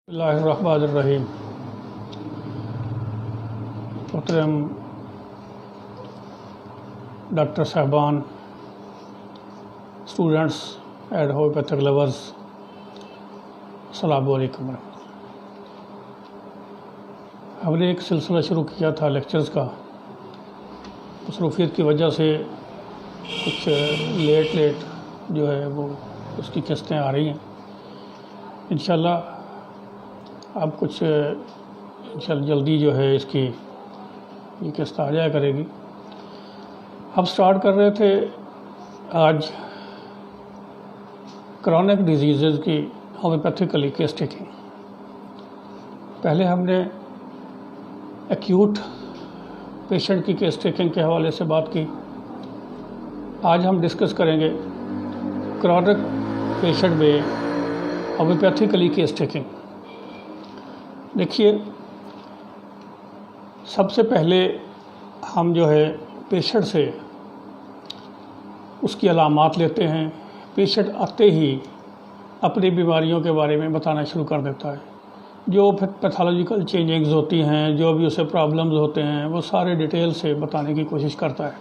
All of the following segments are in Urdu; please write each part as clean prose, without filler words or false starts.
اللہ الرحمن الرحیم۔ محترم ڈاکٹر صاحبان، اسٹوڈنٹس اینڈ ہومیوپیتھک لورز، السلام علیکم ورحمۃ اللہ۔ ہم نے ایک سلسلہ شروع کیا تھا لیکچرز کا، مصروفیت کی وجہ سے کچھ لیٹ جو ہے وہ اس کی قسطیں آ رہی ہیں۔ انشاءاللہ اب کچھ جلدی جو ہے اس کی یہ قسط آ جایا کرے گی۔ ہم سٹارٹ کر رہے تھے آج کرونک ڈیزیزز کی ہومیوپیتھیکلی کیس ٹیکنگ۔ پہلے ہم نے ایکیوٹ پیشنٹ کی کیس ٹیکنگ کے حوالے سے بات کی۔ آج ہم ڈسکس کریں گے کرونک پیشنٹ میں ہومیوپیتھیکلی کیس ٹیکنگ۔ دیکھیے، سب سے پہلے ہم جو ہے پیشنٹ سے اس کی علامات لیتے ہیں۔ پیشنٹ آتے ہی اپنی بیماریوں کے بارے میں بتانا شروع کر دیتا ہے۔ جو پیتھولوجیکل چینجنگز ہوتی ہیں، جو بھی اسے پرابلمز ہوتے ہیں، وہ سارے ڈیٹیل سے بتانے کی کوشش کرتا ہے۔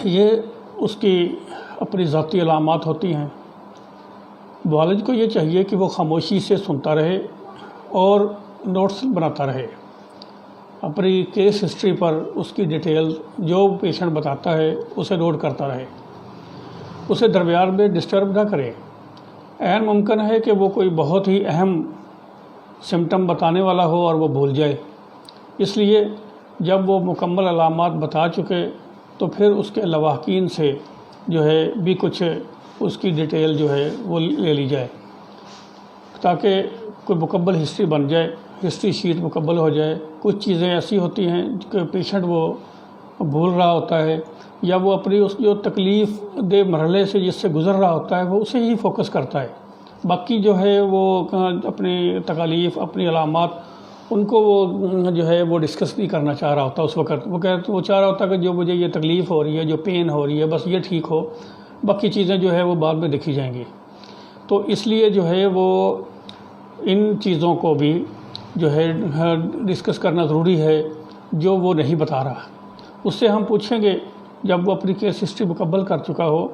یہ اس کی اپنی ذاتی علامات ہوتی ہیں۔ معالج کو یہ چاہیے کہ وہ خاموشی سے سنتا رہے اور نوٹس بناتا رہے۔ اپنی کیس ہسٹری پر اس کی ڈیٹیل جو پیشنٹ بتاتا ہے اسے نوٹ کرتا رہے، اسے درمیان میں ڈسٹرب نہ کرے۔ عین ممکن ہے کہ وہ کوئی بہت ہی اہم سمٹم بتانے والا ہو اور وہ بھول جائے، اس لیے جب وہ مکمل علامات بتا چکے تو پھر اس کے لواحقین سے جو ہے بھی کچھ اس کی ڈیٹیل جو ہے وہ لے لی جائے، تاکہ کوئی مکمل ہسٹری بن جائے، ہسٹری شیٹ مکمل ہو جائے۔ کچھ چیزیں ایسی ہوتی ہیں کہ پیشنٹ وہ بھول رہا ہوتا ہے، یا وہ اپنی اس جو تکلیف دہ مرحلے سے جس سے گزر رہا ہوتا ہے وہ اسے ہی فوکس کرتا ہے۔ باقی جو ہے وہ اپنی تکالیف، اپنی علامات، ان کو وہ جو ہے وہ ڈسکس نہیں کرنا چاہ رہا ہوتا اس وقت۔ وہ چاہ رہا ہوتا کہ جو مجھے یہ تکلیف ہو رہی ہے، جو پین ہو رہی ہے، بس یہ ٹھیک ہو، باقی چیزیں جو ہے وہ بعد میں دیکھی جائیں گی۔ تو اس لیے جو ہے وہ ان چیزوں کو بھی جو ہے ڈسکس کرنا ضروری ہے جو وہ نہیں بتا رہا۔ اس سے ہم پوچھیں گے، جب وہ اپنی کیس ہسٹری مکمل کر چکا ہو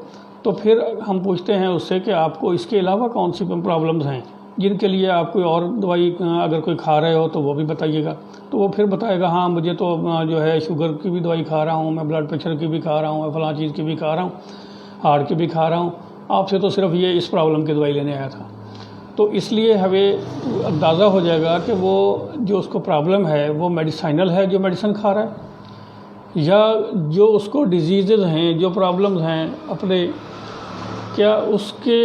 تو پھر ہم پوچھتے ہیں اس سے کہ آپ کو اس کے علاوہ کون سی پرابلمز ہیں جن کے لیے آپ کوئی اور دوائی اگر کوئی کھا رہے ہو تو وہ بھی بتائیے گا۔ تو وہ پھر بتائے گا، ہاں مجھے تو جو ہے شوگر کی بھی دوائی کھا رہا ہوں، میں بلڈ پریشر کی بھی کھا رہا ہوں، میں فلاں چیز کی بھی کھا رہا ہوں، ہارٹ کی بھی کھا رہا ہوں، آپ سے تو صرف یہ اس پرابلم کی دوائی لینے آیا تھا۔ تو اس لیے ہمیں اندازہ ہو جائے گا کہ وہ جو اس کو پرابلم ہے وہ میڈیسائنل ہے، جو میڈیسن کھا رہا ہے، یا جو اس کو ڈیزیزز ہیں، جو پرابلمز ہیں اپنے، کیا اس کے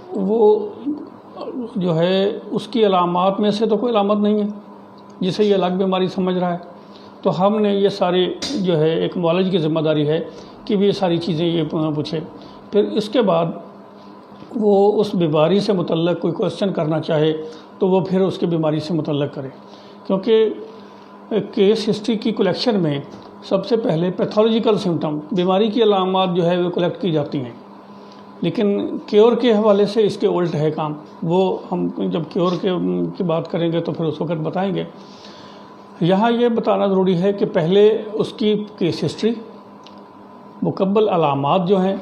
وہ جو ہے اس کی علامات میں سے تو کوئی علامت نہیں ہے جسے یہ الگ بیماری سمجھ رہا ہے۔ تو ہم نے یہ ساری جو ہے ایک معالج کی ذمہ داری ہے کہ وہ یہ ساری چیزیں یہ پوچھے۔ پھر اس کے بعد وہ اس بیماری سے متعلق کوئی کویسچن کرنا چاہے تو وہ پھر اس کی بیماری سے متعلق کرے، کیونکہ کیس ہسٹری کی کلیکشن میں سب سے پہلے پیتھولوجیکل سمٹم، بیماری کی علامات جو ہے وہ کلیکٹ کی جاتی ہیں، لیکن کیور کے حوالے سے اس کے الٹ ہے کام۔ وہ ہم جب کیور کی بات کریں گے تو پھر اس وقت بتائیں گے۔ یہاں یہ بتانا ضروری ہے کہ پہلے اس کی کیس ہسٹری، مکمل علامات جو ہیں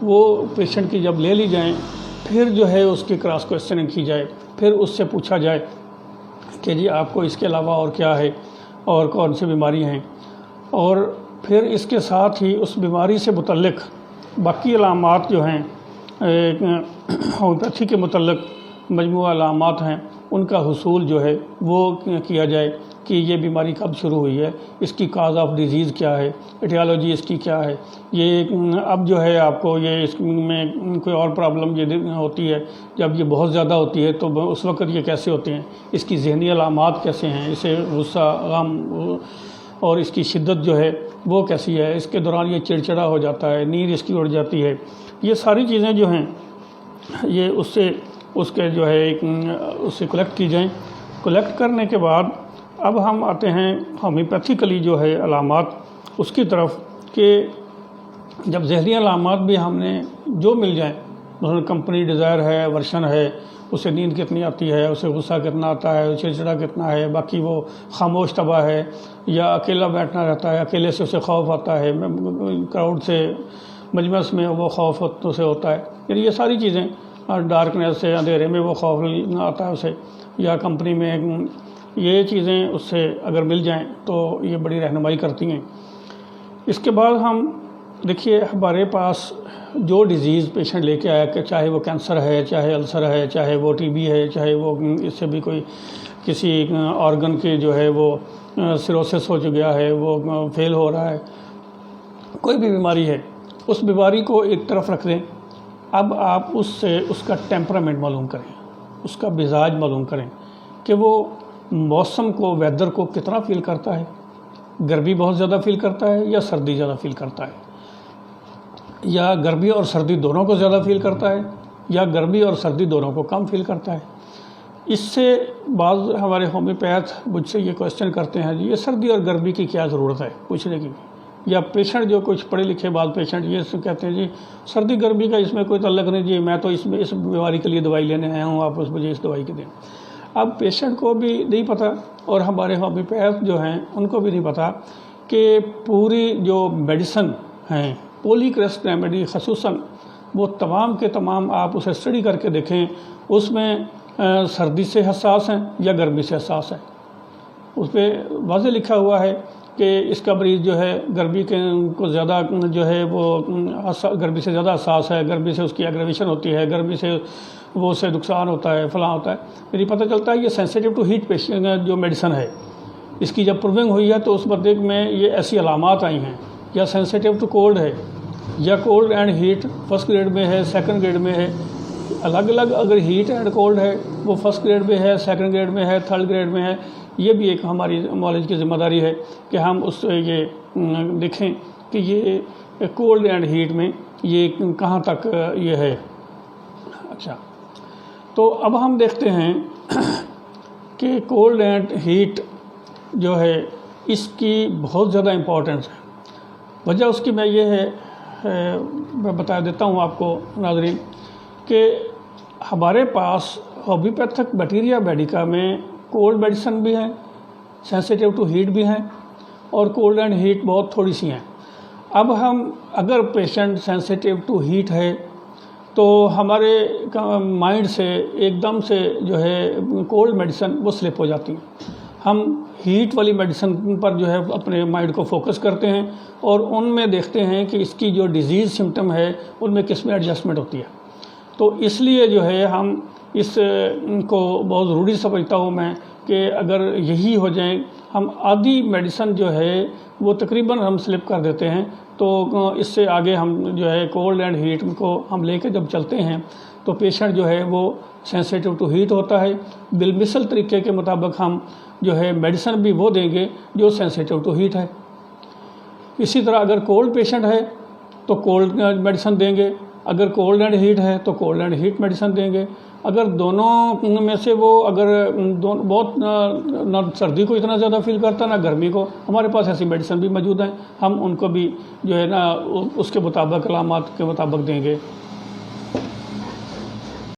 وہ پیشنٹ کی جب لے لی جائیں، پھر جو ہے اس کی کراس کویسچننگ کی جائے، پھر اس سے پوچھا جائے کہ جی آپ کو اس کے علاوہ اور کیا ہے اور کون سی بیماری ہیں، اور پھر اس کے ساتھ ہی اس بیماری سے متعلق باقی علامات جو ہیں ہومیوپیتھی کے متعلق مجموعہ علامات ہیں، ان کا حصول جو ہے وہ کیا جائے کہ یہ بیماری کب شروع ہوئی ہے، اس کی کاز آف ڈیزیز کیا ہے، ایٹیالوجی اس کی کیا ہے، یہ اب جو ہے آپ کو یہ اس میں کوئی اور پرابلم یہ ہوتی ہے جب یہ بہت زیادہ ہوتی ہے تو اس وقت یہ کیسے ہوتے ہیں، اس کی ذہنی علامات کیسے ہیں، اسے غصہ، غم اور اس کی شدت جو ہے وہ کیسی ہے، اس کے دوران یہ چڑچڑا ہو جاتا ہے، نیند اس کی اڑ جاتی ہے، یہ ساری چیزیں جو ہیں یہ اس کے جو ہے اس سے کلیکٹ کی جائیں۔ کلیکٹ کرنے کے بعد اب ہم آتے ہیں ہومیوپیتھیکلی جو ہے علامات اس کی طرف، کہ جب ذہنی علامات بھی ہم نے جو مل جائیں، مثلا کمپنی ڈیزائر ہے، ورشن ہے، اسے نیند کتنی آتی ہے، اسے غصہ کتنا آتا ہے، چڑچڑا کتنا ہے، باقی وہ خاموش طبع ہے یا اکیلا بیٹھنا رہتا ہے، اکیلے سے اسے خوف آتا ہے، کراؤڈ سے مجمس میں وہ خوف سے ہوتا ہے، یعنی یہ ساری چیزیں، ڈارکنیس سے، اندھیرے میں وہ خوف آتا ہے اسے، یا کمپنی میں یہ چیزیں اس سے اگر مل جائیں تو یہ بڑی رہنمائی کرتی ہیں۔ اس کے بعد ہم دیکھیے ہمارے پاس جو ڈیزیز پیشنٹ لے کے آیا کہ چاہے وہ کینسر ہے، چاہے السر ہے، چاہے وہ ٹی بی ہے، چاہے وہ اس سے بھی کوئی کسی آرگن کے جو ہے وہ سیروسس ہو گیا ہے، وہ فیل ہو رہا ہے، کوئی بھی بیماری ہے، اس بیماری کو ایک طرف رکھ دیں۔ اب آپ اس سے اس کا ٹیمپرامنٹ معلوم کریں، اس کا مزاج معلوم کریں کہ وہ موسم کو، ویدر کو کتنا فیل کرتا ہے، گرمی بہت زیادہ فیل کرتا ہے یا سردی زیادہ فیل کرتا ہے، یا گرمی اور سردی دونوں کو زیادہ فیل کرتا ہے یا گرمی اور سردی دونوں کو کم فیل کرتا ہے۔ اس سے بعض ہمارے ہومیوپیتھ مجھ سے یہ کویسچن کرتے ہیں، جی یہ سردی اور گرمی کی کیا ضرورت ہے پوچھنے کی، یا پیشنٹ جو کچھ پڑھے لکھے بعض پیشنٹ یہ کہتے ہیں جی سردی گرمی کا اس میں کوئی تعلق نہیں، جی میں تو اس بیماری کے لیے دوائی لینے آیا ہوں، آپ مجھے اس دوائی کی دیں۔ اب پیشنٹ کو بھی نہیں پتہ اور ہمارے ہومیوپیتھ جو ہیں ان کو بھی نہیں پتہ کہ پوری جو میڈیسن ہیں پولی کریسٹ ریمیڈی خصوصاً وہ تمام کے تمام آپ اسے اسٹڈی کر کے دیکھیں، اس میں سردی سے حساس ہیں یا گرمی سے حساس ہیں۔ اس پہ واضح لکھا ہوا ہے کہ اس کا مریض جو ہے گرمی کے کو زیادہ جو ہے وہ گرمی سے زیادہ حساس ہے، گرمی سے اس کی ایگریویشن ہوتی ہے، گرمی سے وہ اسے نقصان ہوتا ہے، فلاں ہوتا ہے۔ یعنی پتہ چلتا ہے یہ سینسیٹیو ٹو ہیٹ پیشنٹ جو میڈیسن ہے اس کی جب پروونگ ہوئی ہے تو اس بندے میں یہ ایسی علامات آئی ہیں، یا سینسیٹیو ٹو کولڈ ہے، یا cold and heat first grade میں ہے، سیکنڈ گریڈ میں ہے، الگ الگ اگر ہیٹ اینڈ کولڈ ہے وہ فرسٹ گریڈ میں ہے، سیکنڈ گریڈ میں ہے، تھرڈ گریڈ میں ہے، یہ بھی ایک ہماری معالج کی ذمہ داری ہے کہ ہم اس سے یہ دیکھیں کہ یہ کولڈ اینڈ ہیٹ میں یہ کہاں تک یہ ہے۔ اچھا، تو اب ہم دیکھتے ہیں کہ کولڈ اینڈ ہیٹ جو ہے اس کی بہت زیادہ امپورٹنس ہے۔ وجہ اس کی میں یہ ہے میں بتا دیتا ہوں آپ کو ناظرین کہ ہمارے پاس ہومیوپیتھک بیکٹیریا میڈیکا میں کولڈ میڈیسن بھی ہیں، سینسیٹیو ٹو ہیٹ بھی ہیں، اور کولڈ اینڈ ہیٹ بہت تھوڑی سی ہیں۔ اب ہم اگر پیشنٹ سینسیٹیو ٹو ہیٹ ہے تو ہمارے مائنڈ سے ایک دم سے جو ہے کولڈ میڈیسن وہ سلپ ہو جاتی ہیں، ہم ہیٹ والی میڈیسن پر جو ہے اپنے مائنڈ کو فوکس کرتے ہیں اور ان میں دیکھتے ہیں کہ اس کی جو ڈیزیز سمٹم ہے ان میں کس میں ایڈجسٹمنٹ ہوتی ہے۔ تو اس لیے جو ہے ہم اس کو بہت ضروری سمجھتا ہوں میں کہ اگر یہی ہو جائیں، ہم آدھی میڈیسن جو ہے وہ تقریباً ہم سلپ کر دیتے ہیں، تو اس سے آگے ہم جو ہے کولڈ اینڈ ہیٹ کو ہم لے کے جب چلتے ہیں تو پیشنٹ جو ہے وہ سینسیٹیو ٹو ہیٹ ہوتا ہے، بالمثل طریقے کے مطابق ہم جو ہے میڈیسن بھی وہ دیں گے جو سینسیٹیو ٹو ہیٹ ہے۔ اسی طرح اگر کولڈ پیشنٹ ہے تو کولڈ میڈیسن دیں گے، اگر کولڈ اینڈ ہیٹ ہے تو کولڈ اینڈ ہیٹ میڈیسن دیں گے۔ اگر دونوں میں سے وہ اگر بہت نہ سردی کو اتنا زیادہ فیل کرتا نہ گرمی کو، ہمارے پاس ایسی میڈیسن بھی موجود ہیں، ہم ان کو بھی جو ہے نا اس کے مطابق علامات کے مطابق دیں گے۔